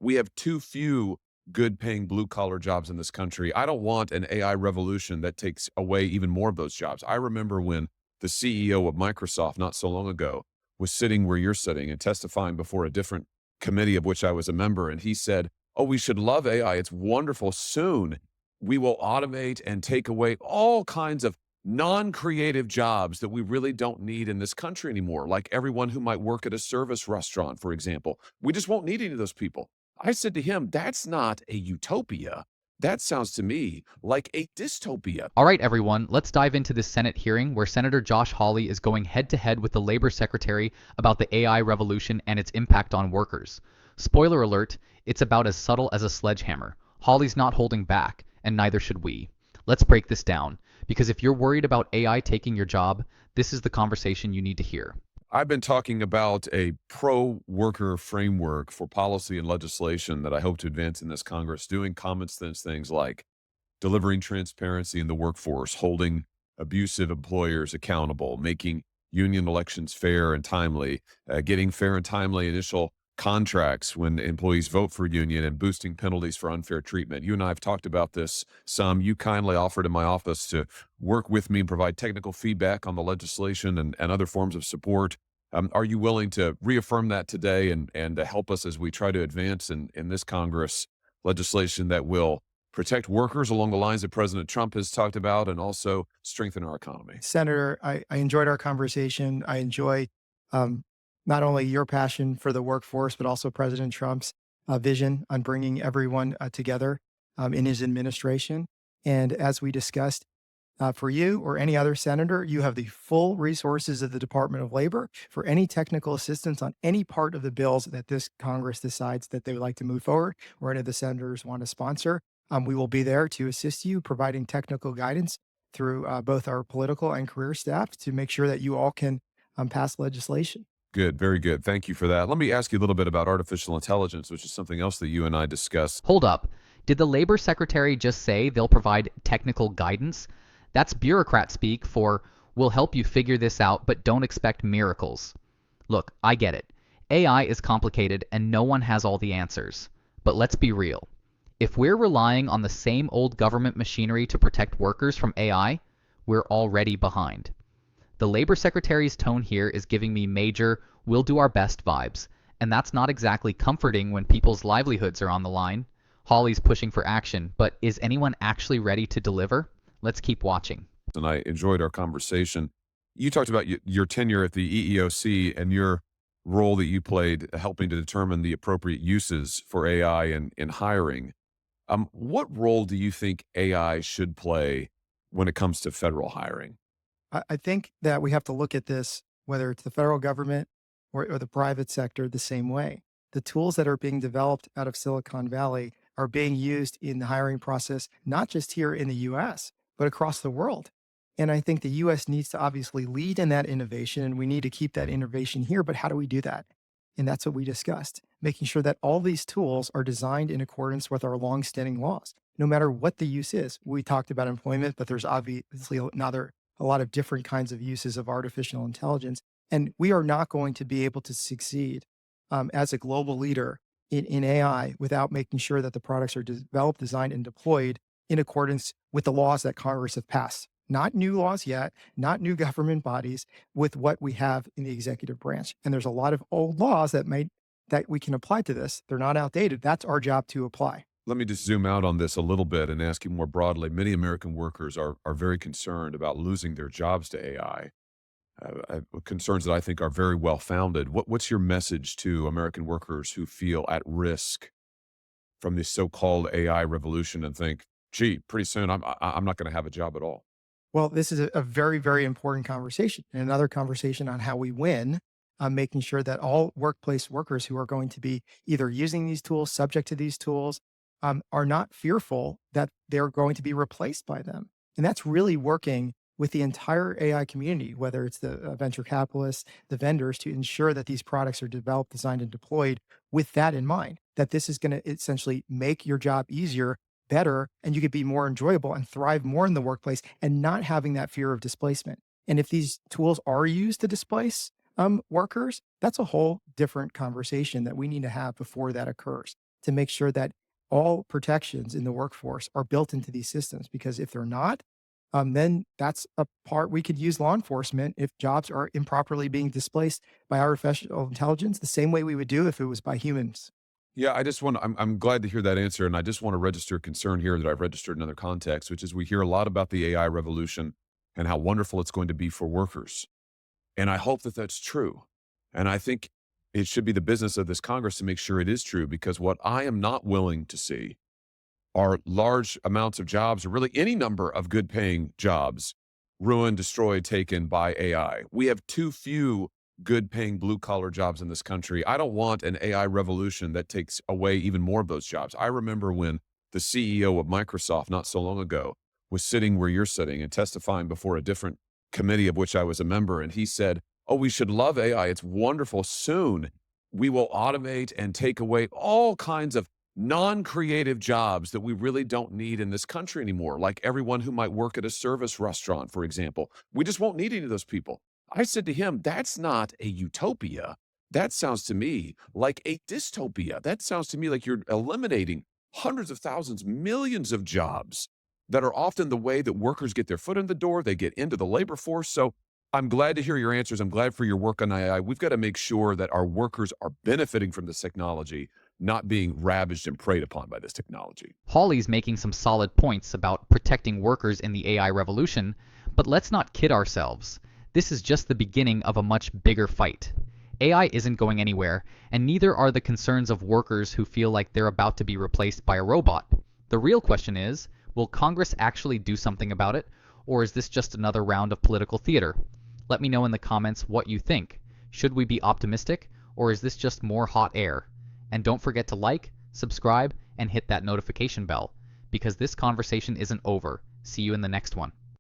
We have too few good paying blue collar jobs in this country. I don't want an AI revolution that takes away even more of those jobs. I remember when the CEO of Microsoft not so long ago was sitting where you're sitting and testifying before a different committee of which I was a member. And he said, "Oh, we should love AI. It's wonderful. Soon we will automate and take away all kinds of non-creative jobs that we really don't need in this country anymore, like everyone who might work at a service restaurant, for example. We just won't need any of those people." I said to him, "That's not a utopia. That sounds to me like a dystopia." All right, everyone, let's dive into this Senate hearing where Senator Josh Hawley is going head to head with the Labor Secretary about the AI revolution and its impact on workers. Spoiler alert, it's about as subtle as a sledgehammer. Hawley's not holding back, and neither should we. Let's break this down, because if you're worried about AI taking your job, this is the conversation you need to hear. I've been talking about a pro-worker framework for policy and legislation that I hope to advance in this Congress, doing common sense things like delivering transparency in the workforce, holding abusive employers accountable, making union elections fair and timely, getting fair and timely initial contracts when employees vote for a union, and boosting penalties for unfair treatment. You and I have talked about this some. You kindly offered in my office to work with me and provide technical feedback on the legislation and other forms of support. Are you willing to reaffirm that today and to help us as we try to advance in this Congress legislation that will protect workers along the lines that President Trump has talked about and also strengthen our economy? Senator, I enjoyed our conversation. I enjoy um, not only your passion for the workforce, but also President Trump's vision on bringing everyone together in his administration. And as we discussed, for you or any other senator, you have the full resources of the Department of Labor for any technical assistance on any part of the bills that this Congress decides that they would like to move forward or any of the senators want to sponsor. We will be there to assist you, providing technical guidance through both our political and career staff to make sure that you all can pass legislation. Good, very good. Thank you for that. Let me ask you a little bit about artificial intelligence, which is something else that you and I discussed. Hold up. Did the Labor Secretary just say they'll provide technical guidance? That's bureaucrat speak for, "we'll help you figure this out, but don't expect miracles." Look, I get it. AI is complicated and no one has all the answers. But let's be real. If we're relying on the same old government machinery to protect workers from AI, we're already behind. The Labor Secretary's tone here is giving me major, "we'll do our best" vibes, and that's not exactly comforting when people's livelihoods are on the line. Hawley's pushing for action, but is anyone actually ready to deliver? Let's keep watching. And I enjoyed our conversation. You talked about your tenure at the EEOC and your role that you played helping to determine the appropriate uses for AI in hiring. What role do you think AI should play when it comes to federal hiring? I think that we have to look at this, whether it's the federal government or the private sector, the same way. The tools that are being developed out of Silicon Valley are being used in the hiring process, not just here in the US, but across the world. And I think the US needs to obviously lead in that innovation, and we need to keep that innovation here. But how do we do that? And that's what we discussed, making sure that all these tools are designed in accordance with our longstanding laws, no matter what the use is. We talked about employment, but there's obviously another a lot of different kinds of uses of artificial intelligence. And we are not going to be able to succeed as a global leader in AI without making sure that the products are developed, designed, and deployed in accordance with the laws that Congress have passed. Not new laws yet, not new government bodies, with what we have in the executive branch. And there's a lot of old laws that we can apply to this. They're not outdated. That's our job to apply. Let me just zoom out on this a little bit and ask you more broadly. Many American workers are very concerned about losing their jobs to AI, concerns that I think are very well founded. What's your message to American workers who feel at risk from this so-called AI revolution and think, "Gee, pretty soon I'm not going to have a job at all"? Well, this is a very, very important conversation, and another conversation on how we win, making sure that all workplace workers who are going to be either using these tools, subject to these tools, are not fearful that they're going to be replaced by them. And that's really working with the entire AI community, whether it's the venture capitalists, the vendors, to ensure that these products are developed, designed, and deployed with that in mind, that this is going to essentially make your job easier, better, and you could be more enjoyable and thrive more in the workplace and not having that fear of displacement. And if these tools are used to displace workers, that's a whole different conversation that we need to have before that occurs. to make sure that all protections in the workforce are built into these systems. Because if they're not, then that's a part we could use law enforcement if jobs are improperly being displaced by artificial intelligence, the same way we would do if it was by humans. Yeah, I'm glad to hear that answer. And I just want to register a concern here that I've registered in other contexts, which is we hear a lot about the AI revolution and how wonderful it's going to be for workers. And I hope that that's true. And I think it should be the business of this Congress to make sure it is true, because what I am not willing to see are large amounts of jobs, or really any number of good paying jobs, ruined, destroyed, taken by AI. We have too few good paying blue collar jobs in this country. I don't want an AI revolution that takes away even more of those jobs. I remember when the CEO of Microsoft not so long ago was sitting where you're sitting and testifying before a different committee of which I was a member. And he said, "Oh, we should love AI. It's wonderful. Soon we will automate and take away all kinds of non-creative jobs that we really don't need in this country anymore, like everyone who might work at a service restaurant, for example. We just won't need any of those people." I said to him, "That's not a utopia. That sounds to me like a dystopia. That sounds to me like you're eliminating hundreds of thousands, millions of jobs that are often the way that workers get their foot in the door. They get into the labor force." So I'm glad to hear your answers. I'm glad for your work on AI. We've got to make sure that our workers are benefiting from this technology, not being ravaged and preyed upon by this technology. Hawley's making some solid points about protecting workers in the AI revolution, but let's not kid ourselves. This is just the beginning of a much bigger fight. AI isn't going anywhere, and neither are the concerns of workers who feel like they're about to be replaced by a robot. The real question is, will Congress actually do something about it, or is this just another round of political theater? Let me know in the comments what you think. Should we be optimistic, or is this just more hot air? And don't forget to like, subscribe, and hit that notification bell, because this conversation isn't over. See you in the next one.